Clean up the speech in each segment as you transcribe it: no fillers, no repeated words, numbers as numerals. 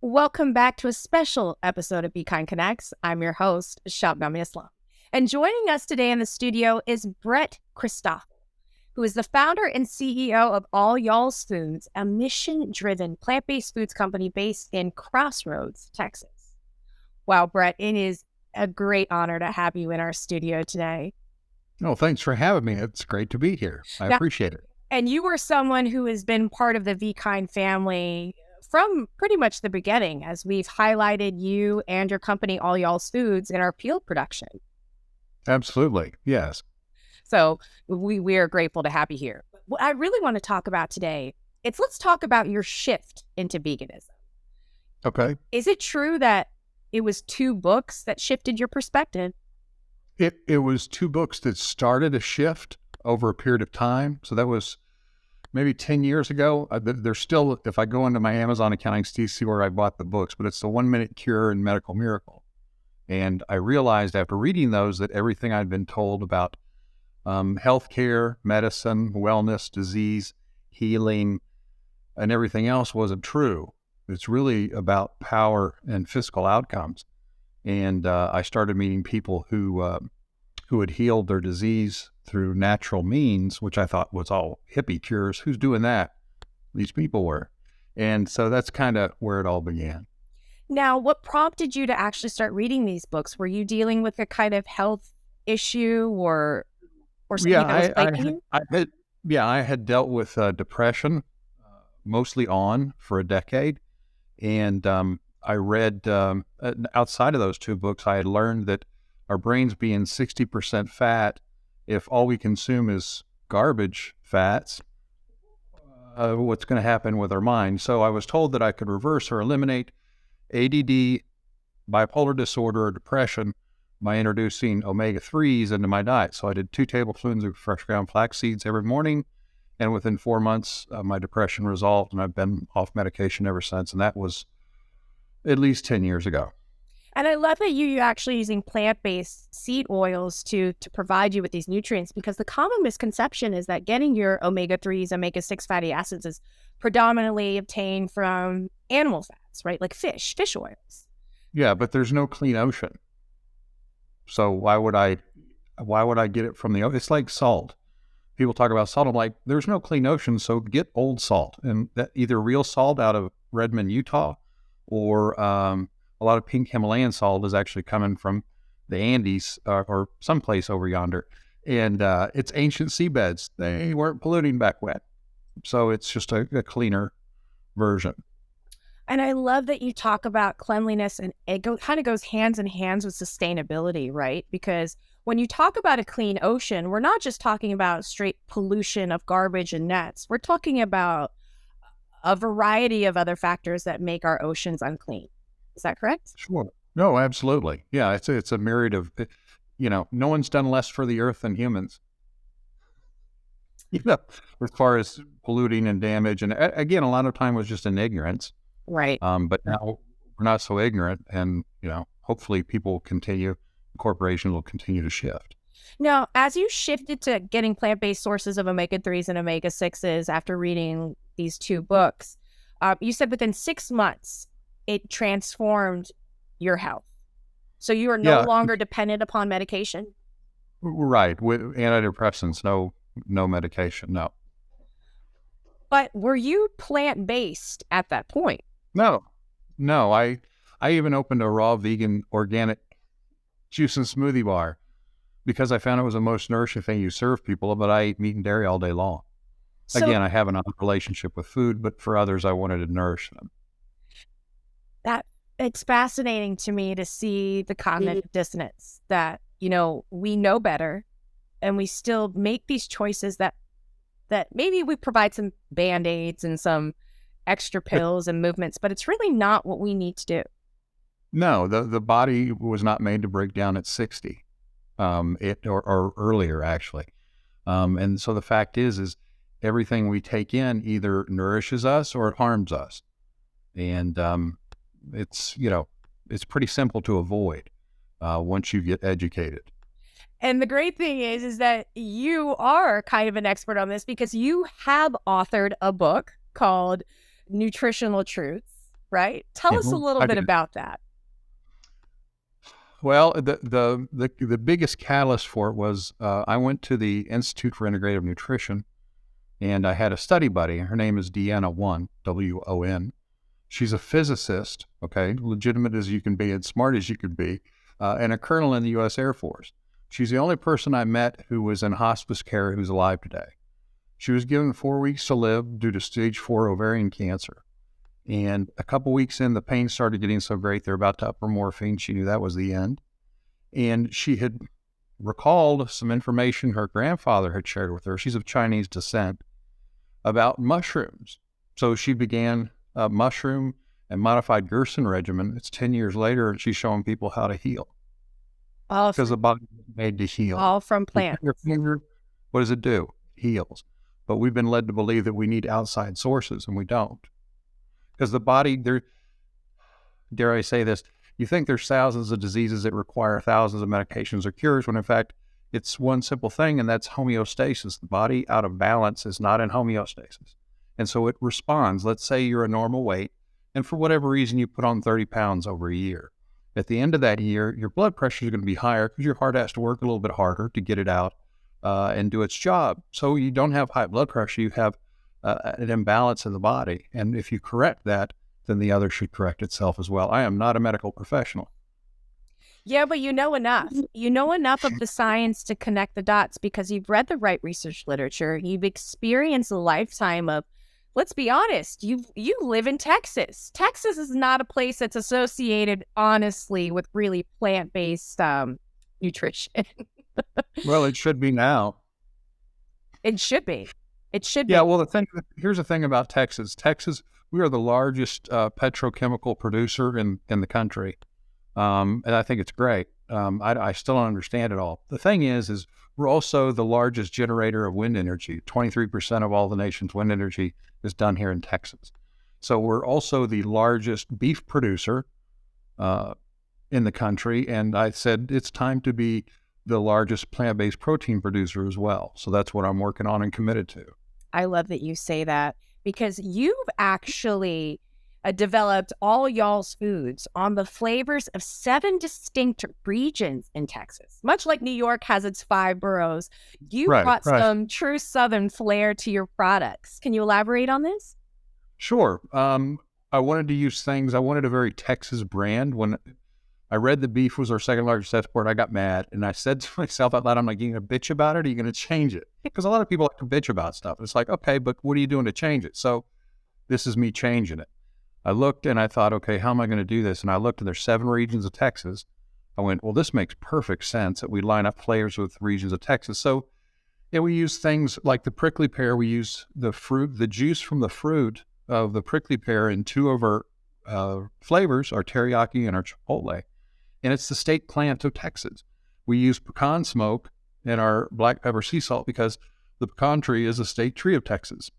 Welcome back to a special episode of Be Kind Connects. I'm your host, Shabnam Islam. And joining us today in the studio is Brett Christoffel, who is the founder and CEO of All Y'all's Foods, a mission-driven plant-based foods company based in Crossroads, Texas. Wow, Brett, it is a great honor to have you in our studio today. Oh, thanks for having me. It's great to be here. I appreciate it. And you are someone who has been part of the VKIND family from pretty much the beginning, as we've highlighted you and your company, All Y'all's Foods, in our Peel production. Absolutely. Yes. So we are grateful to have you here. What I really want to talk about today, let's talk about your shift into veganism. Okay. Is it true that it was 2 books that shifted your perspective? It was 2 books that started a shift over a period of time. So that was maybe 10 years ago. There's still, if I go into my Amazon account, you see where I bought the books, but it's the 1 Minute Cure and Medical Miracle. And I realized after reading those that everything I'd been told about healthcare, medicine, wellness, disease, healing, and everything else wasn't true. It's really about power and physical outcomes. And I started meeting people who had healed their disease through natural means, which I thought was all hippie cures. Who's doing that? These people were. And so that's kind of where it all began. Now, what prompted you to actually start reading these books? Were you dealing with a kind of health issue or something that was plaguing you? I had dealt with depression, mostly for a decade. And I read, outside of those 2 books, I had learned that our brains being 60% fat, if all we consume is garbage fats, what's going to happen with our mind? So I was told that I could reverse or eliminate ADD, bipolar disorder, or depression by introducing omega-3s into my diet. So I did 2 tablespoons of fresh ground flax seeds every morning. And within 4 months, my depression resolved, and I've been off medication ever since. And that was at least 10 years ago. And I love that you're actually using plant-based seed oils to provide you with these nutrients, because the common misconception is that getting your omega-3s, omega-6 fatty acids is predominantly obtained from animal fats, right? Like fish oils. Yeah, but there's no clean ocean. So why would I get it from the ocean? It's like salt. People talk about salt. I'm like, there's no clean ocean, so get old salt. And that either real salt out of Redmond, Utah, or a lot of pink Himalayan salt is actually coming from the Andes or someplace over yonder. And it's ancient seabeds. They weren't polluting back when. So it's just a cleaner version. And I love that you talk about cleanliness, and it kind of goes hands in hands with sustainability, right? Because when you talk about a clean ocean, we're not just talking about straight pollution of garbage and nets. We're talking about a variety of other factors that make our oceans unclean. Is that correct? Sure. No, absolutely. Yeah, it's a myriad of, no one's done less for the earth than humans. As far as polluting and damage. And again, a lot of time was just in ignorance. Right. But now we're not so ignorant, and, hopefully corporations will continue to shift. Now, as you shifted to getting plant-based sources of omega-3s and omega-6s after reading these 2 books, you said within 6 months, it transformed your health. So you are no longer dependent upon medication? Right. With antidepressants, no medication, no. But were you plant-based at that point? No. I even opened a raw vegan organic juice and smoothie bar because I found it was the most nourishing thing you serve people, but I eat meat and dairy all day long. So, again, I have an odd relationship with food, but for others, I wanted to nourish them. It's fascinating to me to see the cognitive dissonance that, we know better, and we still make these choices that maybe we provide some Band-Aids and some extra pills and movements, but it's really not what we need to do. No, the body was not made to break down at 60, or earlier, actually. And so the fact is everything we take in either nourishes us or it harms us. And it's pretty simple to avoid once you get educated. And the great thing is that you are kind of an expert on this, because you have authored a book called Nutritional Truths. right? Tell us a Mhm. little I bit did. about that. Well, the biggest catalyst for it was I went to the Institute for Integrative Nutrition, and I had a study buddy. Her name is Deanna Won, Won. She's a physicist, okay, legitimate as you can be and smart as you could be, and a colonel in the U.S. Air Force. She's the only person I met who was in hospice care who's alive today. She was given 4 weeks to live due to stage 4 ovarian cancer. And a couple weeks in, the pain started getting so great, they're about to up her morphine. She knew that was the end. And she had recalled some information her grandfather had shared with her. She's of Chinese descent, about mushrooms. So she began a mushroom and modified Gerson regimen. It's 10 years later, and she's showing people how to heal All because from, the body is made to heal. all from You cut plants. your finger, what does it do? Heals. But we've been led to believe that we need outside sources, and we don't. Because the body, there, dare I say this, you think there's thousands of diseases that require thousands of medications or cures, when in fact, it's one simple thing, and that's homeostasis. The body out of balance is not in homeostasis. And so it responds. Let's say you're a normal weight, and for whatever reason, you put on 30 pounds over a year. At the end of that year, your blood pressure is going to be higher because your heart has to work a little bit harder to get it out and do its job. So you don't have high blood pressure. You have an imbalance in the body. And if you correct that, then the other should correct itself as well. I am not a medical professional. Yeah, but you know enough. You know enough of the science to connect the dots because you've read the right research literature. You've experienced a lifetime of, let's be honest, you live in Texas. Texas is not a place that's associated, honestly, with really plant-based nutrition. Well, it should be now. It should be. It should Yeah, be. well, here's the thing about Texas. Texas, we are the largest petrochemical producer in the country. And I think it's great. I still don't understand it all. The thing is we're also the largest generator of wind energy. 23% of all the nation's wind energy is done here in Texas. So we're also the largest beef producer in the country. And I said it's time to be the largest plant-based protein producer as well. So that's what I'm working on and committed to. I love that you say that because you've actually developed all y'all's foods on the flavors of 7 distinct regions in Texas. Much like New York has its 5 boroughs, you brought some true Southern flair to your products. Can you elaborate on this? Sure. I wanted to use things, I wanted a very Texas brand. When I read the beef was our second largest export, I got mad. And I said to myself out loud, I'm like, you going to bitch about it or are you going to change it? Because a lot of people like to bitch about stuff. It's like, okay, but what are you doing to change it? So this is me changing it. I looked and I thought, okay, how am I going to do this? And I looked and there's 7 regions of Texas. I went, well, this makes perfect sense that we line up flavors with regions of Texas. So yeah, we use things like the prickly pear. We use the juice from the fruit of the prickly pear in 2 of our flavors, our teriyaki and our chipotle. And it's the state plant of Texas. We use pecan smoke in our black pepper sea salt because the pecan tree is a state tree of Texas.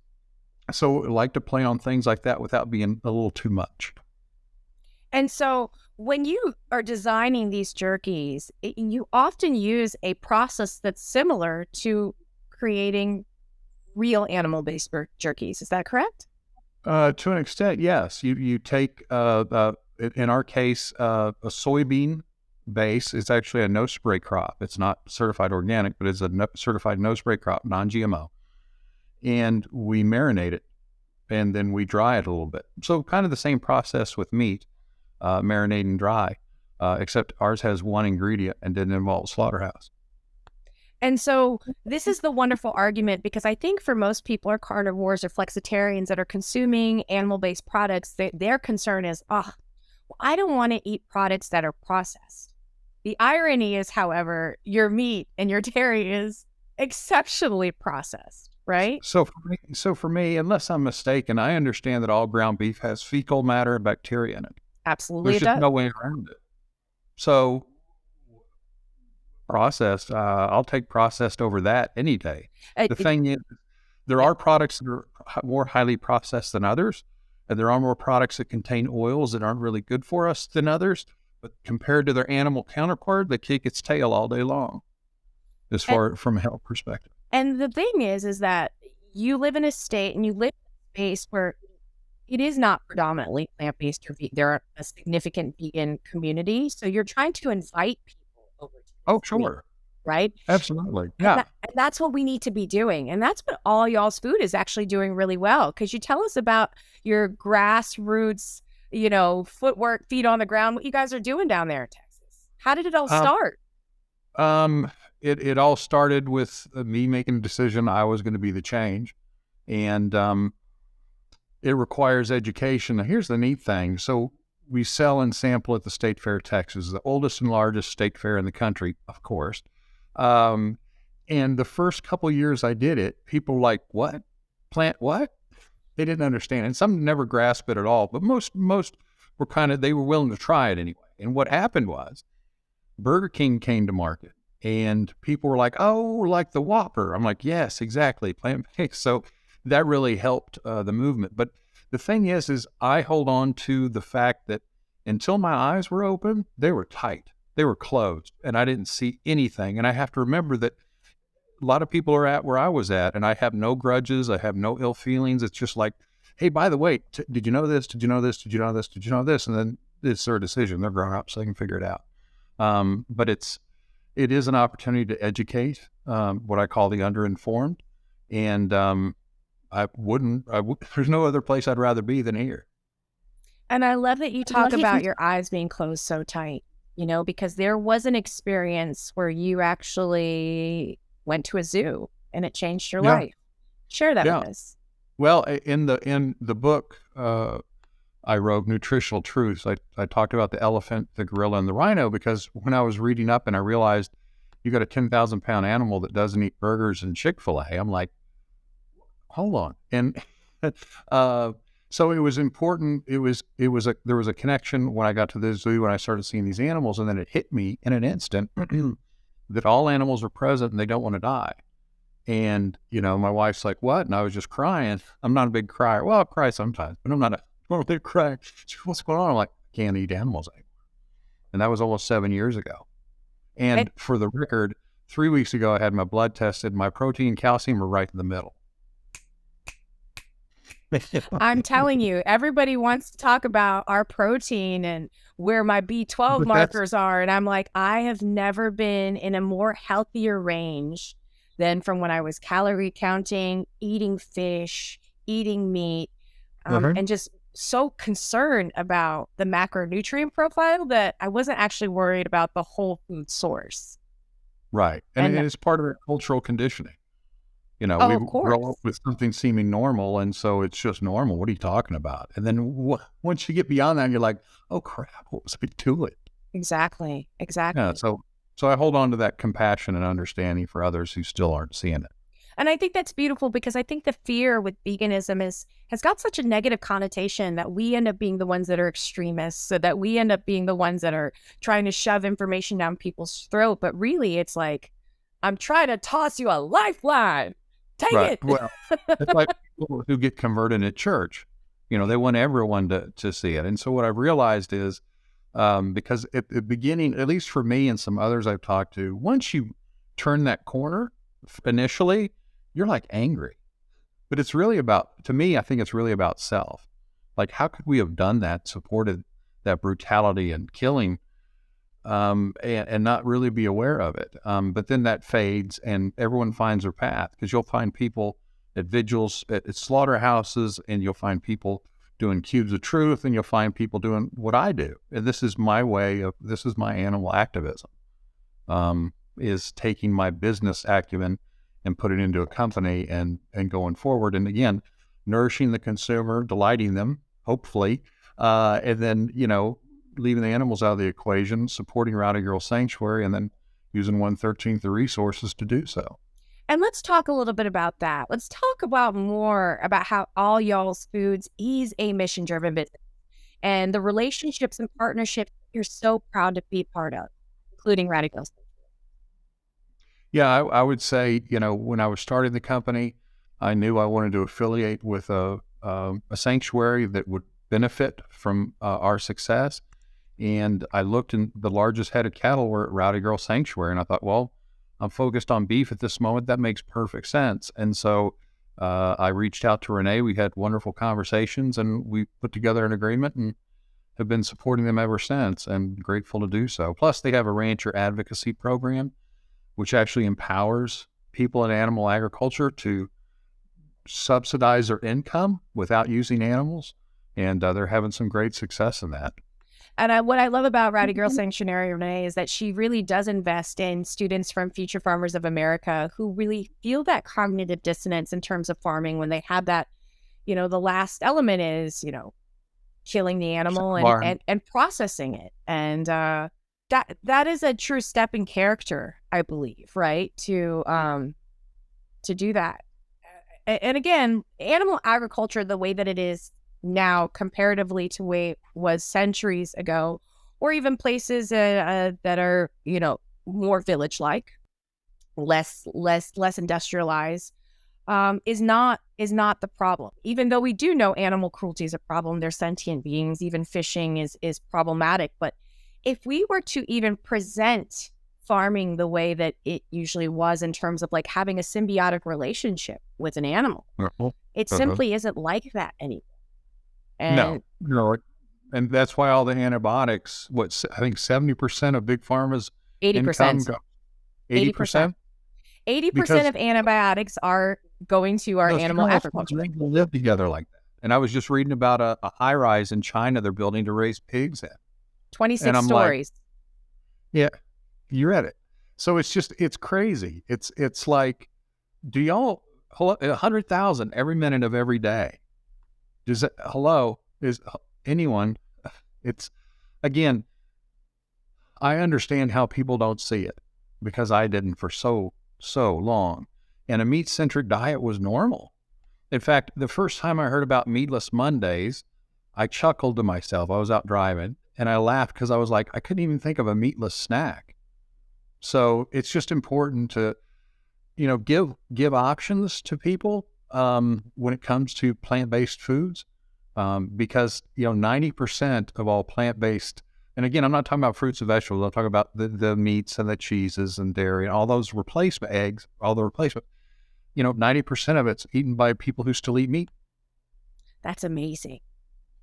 So I like to play on things like that without being a little too much. And so when you are designing these jerkies, you often use a process that's similar to creating real animal-based jerkies. Is that correct? To an extent, yes. You take, in our case, a soybean base. It's actually a no-spray crop. It's not certified organic, but it's a certified no-spray crop, non-GMO. And we marinate it, and then we dry it a little bit. So kind of the same process with meat, marinate and dry, except ours has one ingredient and didn't involve slaughterhouse. And so this is the wonderful argument because I think for most people are carnivores or flexitarians that are consuming animal-based products, their concern is, I don't want to eat products that are processed. The irony is, however, your meat and your dairy is exceptionally processed, right? So for me, unless I'm mistaken, I understand that all ground beef has fecal matter and bacteria in it. Absolutely, There's just no way around it. So processed, I'll take processed over that any day. The thing is, there are products that are more highly processed than others, and there are more products that contain oils that aren't really good for us than others. But compared to their animal counterpart, they kick its tail all day long, as far from a health perspective. And the thing is that you live in a state and you live in a space where it is not predominantly plant-based or they're a significant vegan community. So you're trying to invite people over to Oh, this meat, sure. right? Absolutely. And, Yeah. and that's what we need to be doing. And that's what all y'all's food is actually doing really well. Because you tell us about your grassroots, footwork, feet on the ground, what you guys are doing down there in Texas. How did it all Um, start? it all started with me making a decision I was going to be the change. And it requires education. Now, here's the neat thing. So we sell and sample at the State Fair, Texas, the oldest and largest state fair in the country, of course. And the first couple years I did it, people were like, what? Plant what? They didn't understand. And some never grasped it at all, but most were they were willing to try it anyway. And what happened was Burger King came to market and people were like, oh, like the Whopper. I'm like, yes, exactly. Plant-based. So that really helped the movement. But the thing is I hold on to the fact that until my eyes were open, they were tight. They were closed and I didn't see anything. And I have to remember that a lot of people are at where I was at, and I have no grudges. I have no ill feelings. It's just like, hey, by the way, did you know this? Did you know this? Did you know this? Did you know this? And then it's their decision. They're grown up, so they can figure it out. But it is an opportunity to educate what I call the underinformed. And there's no other place I'd rather be than here. And I love that you talk about your eyes being closed so tight, because there was an experience where you actually went to a zoo and it changed your life. Share that with us. Well, in the book I wrote, Nutritional Truths, I talked about the elephant, the gorilla, and the rhino, because when I was reading up and I realized you got a 10,000-pound animal that doesn't eat burgers and Chick-fil-A, I'm like, hold on. And so it was important. There was a connection when I got to the zoo and I started seeing these animals, and then it hit me in an instant that all animals are present and they don't want to die. And, my wife's like, what? And I was just crying. I'm not a big crier. Well, I cry sometimes, but I'm not a big crier. What's going on? I'm like, I can't eat animals anymore. And that was almost 7 years ago. And for the record, 3 weeks ago, I had my blood tested. My protein and calcium were right in the middle. I'm telling you, everybody wants to talk about our protein and where my B12 markers are. And I'm like, I have never been in a more healthier range than from when I was calorie counting, eating fish, eating meat, and just so concerned about the macronutrient profile that I wasn't actually worried about the whole food source. Right. And it's part of our cultural conditioning. We grow up with something seeming normal, and so it's just normal. What are you talking about? And then once you get beyond that, you're like, oh, crap, what was I doing? Exactly. Yeah, so I hold on to that compassion and understanding for others who still aren't seeing it. And I think that's beautiful, because I think the fear with veganism has got such a negative connotation that we end up being the ones that are extremists, so that we end up being the ones that are trying to shove information down people's throat. But really, it's like, I'm trying to toss you a lifeline. Take it. Well, it's like people who get converted at church. They want everyone to see it. And so what I've realized is, because at the beginning, at least for me and some others I've talked to, once you turn that corner, initially, you're like angry. But it's really to me, I think it's really about self. Like, how could we have done that, supported that brutality and killing, and not really be aware of it? But then that fades and everyone finds their path, because you'll find people at vigils, at slaughterhouses, and you'll find people doing cubes of truth, and you'll find people doing what I do. And this is my this is my animal activism, is taking my business acumen and put it into a company and going forward. And again, nourishing the consumer, delighting them, hopefully, and then, leaving the animals out of the equation, supporting Rowdy Girl Sanctuary, and then using 1/13 the resources to do so. And let's talk a little bit about that. Let's talk about more about how all y'all's foods is a mission-driven business and the relationships and partnerships you're so proud to be part of, including Rowdy Girl Sanctuary. Yeah, I would say, when I was starting the company, I knew I wanted to affiliate with a sanctuary that would benefit from our success. And I looked, and the largest head of cattle were at Rowdy Girl Sanctuary. And I thought, well, I'm focused on beef at this moment. That makes perfect sense. And so I reached out to Renee. We had wonderful conversations, and we put together an agreement and have been supporting them ever since, and grateful to do so. Plus, they have a rancher advocacy program, which actually empowers people in animal agriculture to subsidize their income without using animals, and they're having some great success in that. And what I love about Rowdy Girl Sanctuary, Renee, is that she really does invest in students from Future Farmers of America who really feel that cognitive dissonance in terms of farming when they have that, the last element is, killing the animal and processing it. And that is a true step in character, I believe, right? To do that. And again, animal agriculture, the way that it is now comparatively to way it was centuries ago, or even places that are more village-like, less industrialized, is not the problem. Even though we do know animal cruelty is a problem, they're sentient beings. Even fishing is problematic. But if we were to even present farming the way that it usually was, in terms of like having a symbiotic relationship with an animal, it simply isn't like that anymore. And no, and that's why all the antibiotics. I think 70% of big pharma's 80%, 80%, 80% of antibiotics are going to our animal agriculture. They live together like that. And I was just reading about a high rise in China they're building to raise pigs in. 26 stories. Yeah, you read it. So it's crazy. It's like, do y'all 100,000 every minute of every day? Is anyone? It's, again, I understand how people don't see it because I didn't for so long. And a meat-centric diet was normal. In fact, the first time I heard about meatless Mondays, I chuckled to myself. I was out driving and I laughed because I was like, I couldn't even think of a meatless snack. So it's just important to, give options to people when it comes to plant-based foods, because 90% of all plant-based, and again, I'm not talking about fruits and vegetables. I'm talking about the meats and the cheeses and dairy and all those replacement eggs, all the replacement. 90% of it's eaten by people who still eat meat. That's amazing.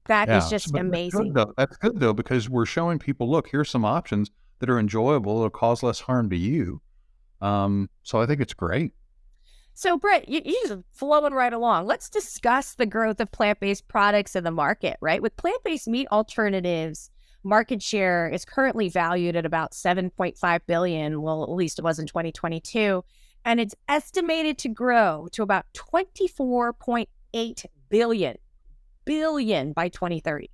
That is just amazing. That's good though, because we're showing people, look, here's some options that are enjoyable. It'll cause less harm to you. So I think it's great. So, Brett, you're just flowing right along. Let's discuss the growth of plant-based products in the market, right? With plant-based meat alternatives, market share is currently valued at about $7.5 billion. Well, at least it was in 2022. And it's estimated to grow to about $24.8 billion by 2030.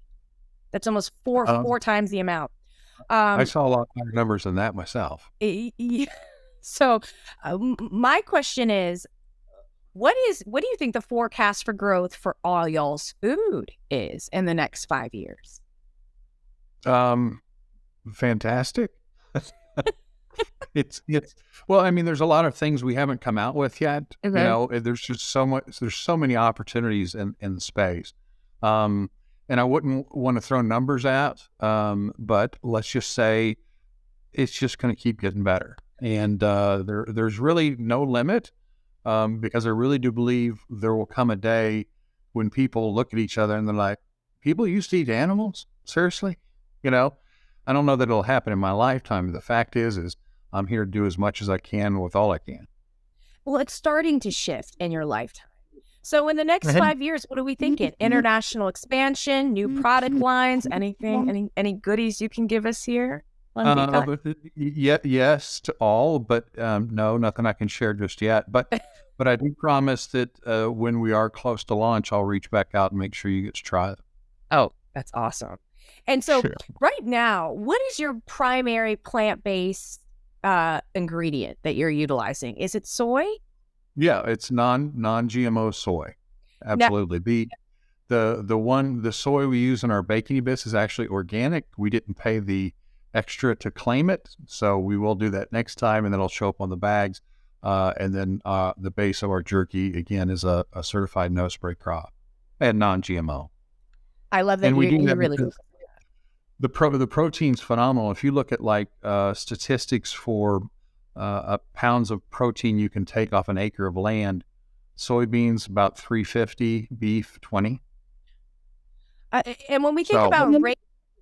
That's almost four times the amount. I saw a lot higher numbers than that myself. So my question is, what do you think the forecast for growth for all y'all's food is in the next 5 years? Fantastic. It's well, I mean, there's a lot of things we haven't come out with yet. Okay. There's just so much. There's so many opportunities in the space. And I wouldn't want to throw numbers out, but let's just say it's just going to keep getting better. And there's really no limit, because I really do believe there will come a day when people look at each other and they're like, people used to eat animals? Seriously? I don't know that it'll happen in my lifetime. The fact is I'm here to do as much as I can with all I can. Well, it's starting to shift in your lifetime. So in the next 5 years, what are we thinking? International expansion, new product lines, anything, any goodies you can give us here? Yes to all, but no, nothing I can share just yet. But I do promise that when we are close to launch, I'll reach back out and make sure you get to try it. Oh, that's awesome. And so right now, what is your primary plant-based ingredient that you're utilizing? Is it soy? Yeah, it's non-GMO soy. Absolutely. The soy we use in our baking bits is actually organic. We didn't pay the extra to claim it, so we will do that next time, and then it'll show up on the bags. And then the base of our jerky again is a certified no spray crop and non-GMO. I love that. And you really do. The protein's phenomenal. If you look at like statistics for pounds of protein you can take off an acre of land, soybeans about 350, beef 20. And when we think So about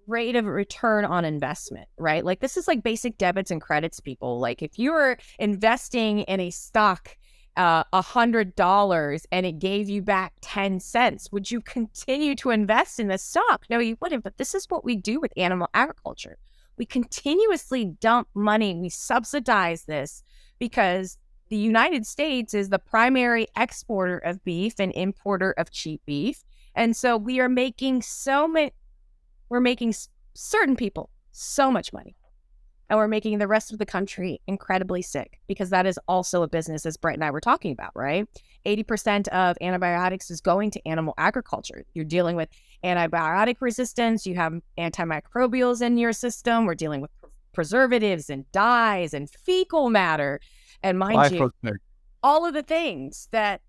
rate of return on investment, right? Like this is like basic debits and credits, people. Like if you were investing in a stock $100 and it gave you back 10 cents, would you continue to invest in the stock? No, you wouldn't. But this is what we do with animal agriculture. We continuously dump money. We subsidize this because the United States is the primary exporter of beef and importer of cheap beef. And so we are making we're making certain people so much money. And we're making the rest of the country incredibly sick because that is also a business, as Brett and I were talking about, right? 80% of antibiotics is going to animal agriculture. You're dealing with antibiotic resistance. You have antimicrobials in your system. We're dealing with preservatives and dyes and fecal matter. And mind you, all of the things that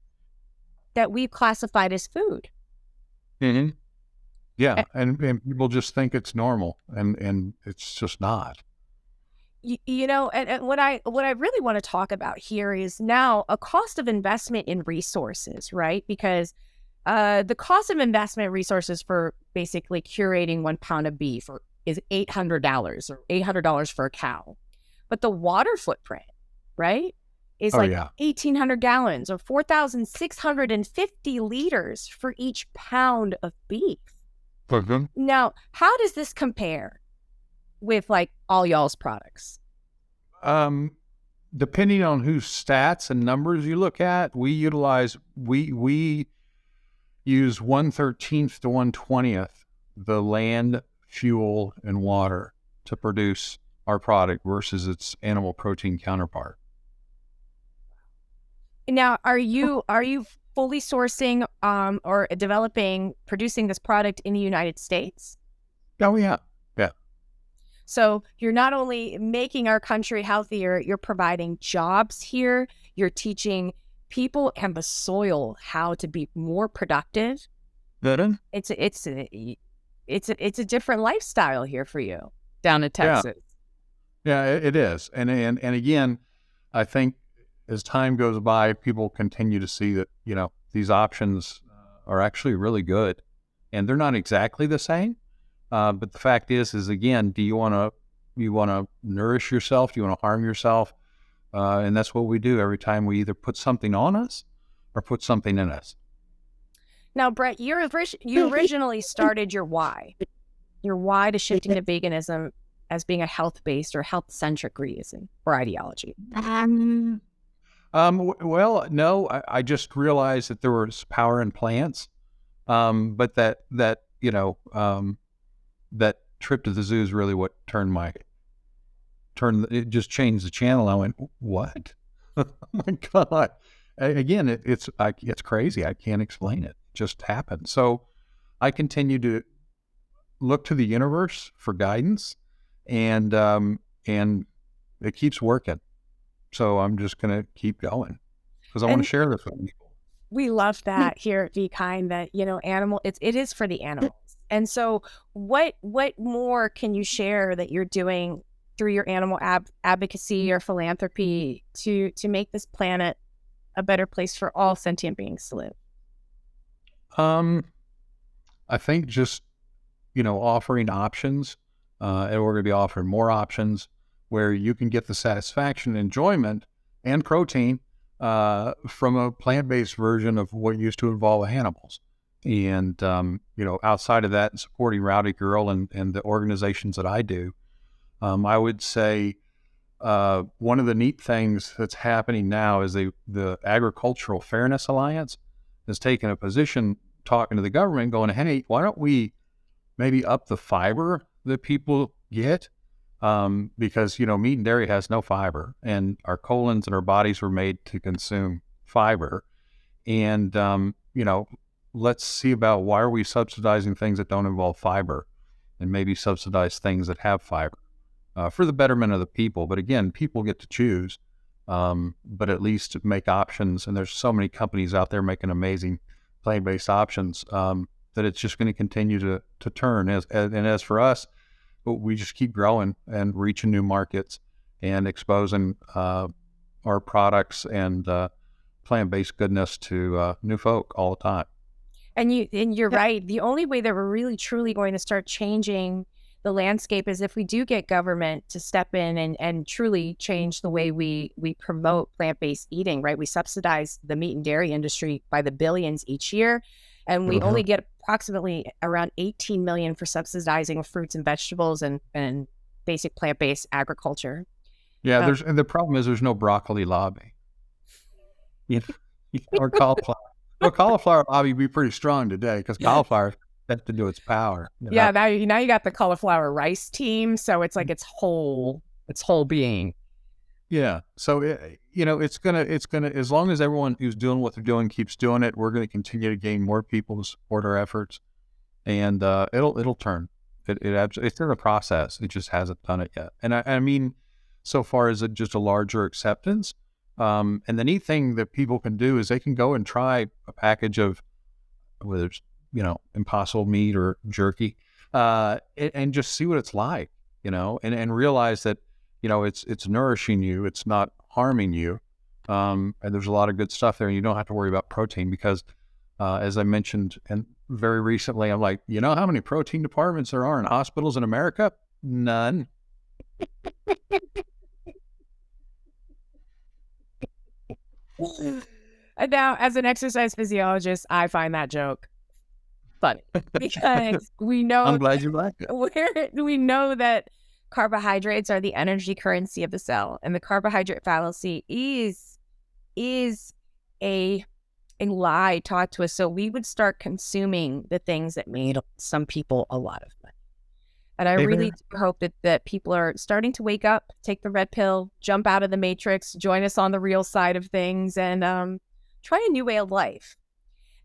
we've classified as food. Mm-hmm. Yeah, and people just think it's normal, and it's just not. You know, and what I really want to talk about here is now a cost of investment in resources, right? Because the cost of investment resources for basically curating 1 pound of beef is $800 or $800 for a cow, but the water footprint, right, is 1,800 gallons or 4,650 liters for each pound of beef. Now, how does this compare with like all y'all's products? Depending on whose stats and numbers you look at, we use 1/13 to 1/20 the land, fuel, and water to produce our product versus its animal protein counterpart. Now, are you fully sourcing or producing this product in the United States? Oh, yeah. Yeah. So you're not only making our country healthier, you're providing jobs here. You're teaching people and the soil how to be more productive. It's a different lifestyle here for you down in Texas. Yeah, it is. And again, I think as time goes by, people continue to see that, you know, these options are actually really good, and they're not exactly the same. But the fact is again, do you want to nourish yourself? Do you want to harm yourself? And that's what we do every time we either put something on us or put something in us. Now, Brett, you originally started your why to shifting to veganism as being a health-based or health-centric reason or ideology. Well, no, I just realized that there was power in plants, but that trip to the zoo is really what it just changed the channel. I went, what? Oh my God. Again, it's crazy. I can't explain it. It just happened. So I continue to look to the universe for guidance, and it keeps working. So I'm just going to keep going because I want to share this with people. We love that here at VKIND, that, you know, it is for the animals. And so what more can you share that you're doing through your animal advocacy or philanthropy to make this planet a better place for all sentient beings to live? I think just, you know, offering options, and we're going to be offering more options where you can get the satisfaction, enjoyment, and protein from a plant-based version of what used to involve animals. And, you know, outside of that, supporting Rowdy Girl and the organizations that I do, I would say one of the neat things that's happening now is the Agricultural Fairness Alliance has taken a position talking to the government going, hey, why don't we maybe up the fiber that people get? Because, you know, meat and dairy has no fiber, and our colons and our bodies were made to consume fiber. And, you know, let's see about why are we subsidizing things that don't involve fiber, and maybe subsidize things that have fiber for the betterment of the people. But again, people get to choose, but at least make options. And there's so many companies out there making amazing plant-based options that it's just going to continue to turn. As for us, we just keep growing and reaching new markets and exposing our products and plant-based goodness to new folk all the time. And you're right. The only way that we're really truly going to start changing the landscape is if we do get government to step in and truly change the way we promote plant-based eating, right? We subsidize the meat and dairy industry by the billions each year, and we only get approximately around 18 million for subsidizing fruits and vegetables and basic plant-based agriculture. Yeah, and the problem is there's no broccoli lobby. Or cauliflower. Well, cauliflower lobby would be pretty strong today because cauliflower has to do its power. Yeah, now you got the cauliflower rice team, so it's like its whole being. Yeah, so it's gonna as long as everyone who's doing what they're doing keeps doing it, we're gonna continue to gain more people to support our efforts, and it'll turn. It's in a process. It just hasn't done it yet, and I mean, so far as just a larger acceptance. And the neat thing that people can do is they can go and try a package of whether it's, Impossible meat or jerky, and just see what it's like, and realize that, it's nourishing you. It's not harming you. And there's a lot of good stuff there, and you don't have to worry about protein because, as I mentioned, and very recently, I'm like, how many protein departments there are in hospitals in America? None. And now, as an exercise physiologist, I find that joke funny because we know. I'm glad you like it. We know that carbohydrates are the energy currency of the cell, and the carbohydrate fallacy is a lie taught to us. So we would start consuming the things that made some people a lot of money. And I really do hope that people are starting to wake up, take the red pill, jump out of the matrix, join us on the real side of things, and try a new way of life.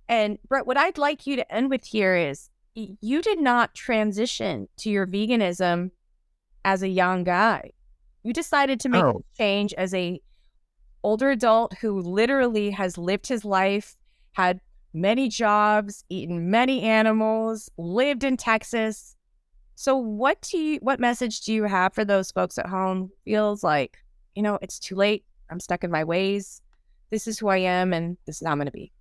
And Brett, what I'd like you to end with here is you did not transition to your veganism as a young guy. You decided to make a change as a older adult who literally has lived his life, had many jobs, eaten many animals, lived in Texas. So what message do you have for those folks at home? Feels like, it's too late. I'm stuck in my ways. This is who I am, and this is how I'm going to be.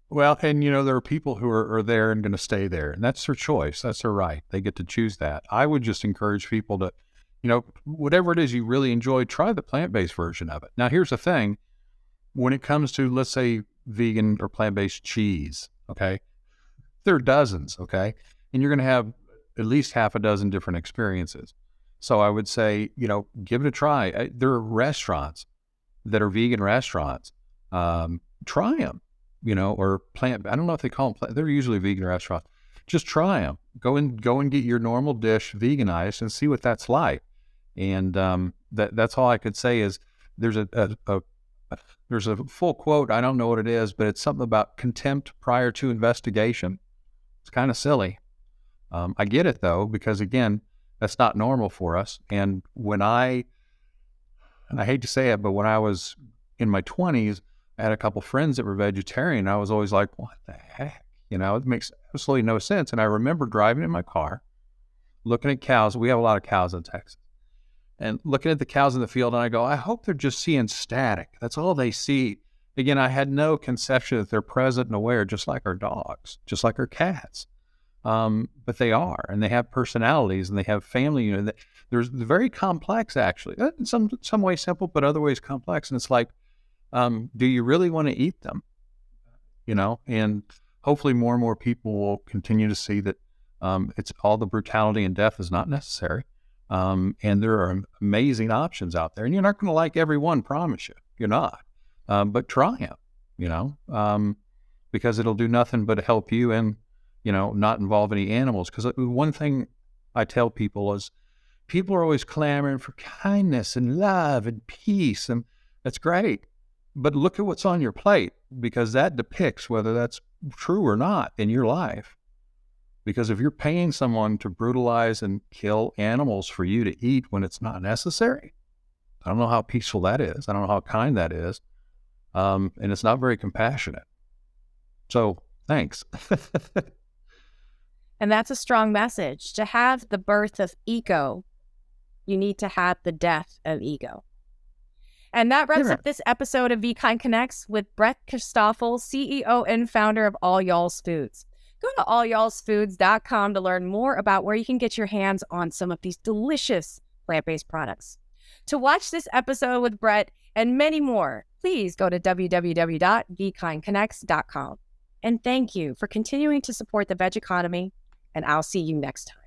Well, and there are people who are there and going to stay there, and that's their choice. That's their right. They get to choose that. I would just encourage people to, whatever it is you really enjoy, try the plant-based version of it. Now, here's the thing. When it comes to, let's say, vegan or plant-based cheese, okay, there are dozens, okay, and you're going to have at least half a dozen different experiences. So I would say, give it a try. There are restaurants that are vegan restaurants. Try them, or plant. I don't know if they call them. They're usually vegan restaurants. Just try them. Go and get your normal dish veganized and see what that's like. And that's all I could say is there's a full quote. I don't know what it is, but it's something about contempt prior to investigation. It's kind of silly. I get it though, because again, that's not normal for us. And I hate to say it, but when I was in my 20s, I had a couple friends that were vegetarian. I was always like, what the heck? It makes absolutely no sense. And I remember driving in my car, looking at cows. We have a lot of cows in Texas. And looking at the cows in the field, and I go, I hope they're just seeing static. That's all they see. Again, I had no conception that they're present and aware, just like our dogs, just like our cats. But they are, and they have personalities, and they have family. They're very complex, actually. In some ways simple, but other ways complex. And it's like, do you really want to eat them? And hopefully more and more people will continue to see that it's all the brutality and death is not necessary. And there are amazing options out there, and you're not going to like every one, promise you. You're not, but try them. Because it'll do nothing but help you and not involve any animals. Because one thing I tell people is people are always clamoring for kindness and love and peace, and that's great. But look at what's on your plate, because that depicts whether that's true or not in your life. Because if you're paying someone to brutalize and kill animals for you to eat when it's not necessary, I don't know how peaceful that is. I don't know how kind that is. And it's not very compassionate. So thanks. And that's a strong message. To have the birth of ego, you need to have the death of ego. And that wraps up this episode of VKIND Connects with Brett Christoffel, CEO and founder of All Y'all's Foods. Go to allyallsfoods.com to learn more about where you can get your hands on some of these delicious plant-based products. To watch this episode with Brett and many more, please go to www.vkindconnects.com. And thank you for continuing to support the veg economy, and I'll see you next time.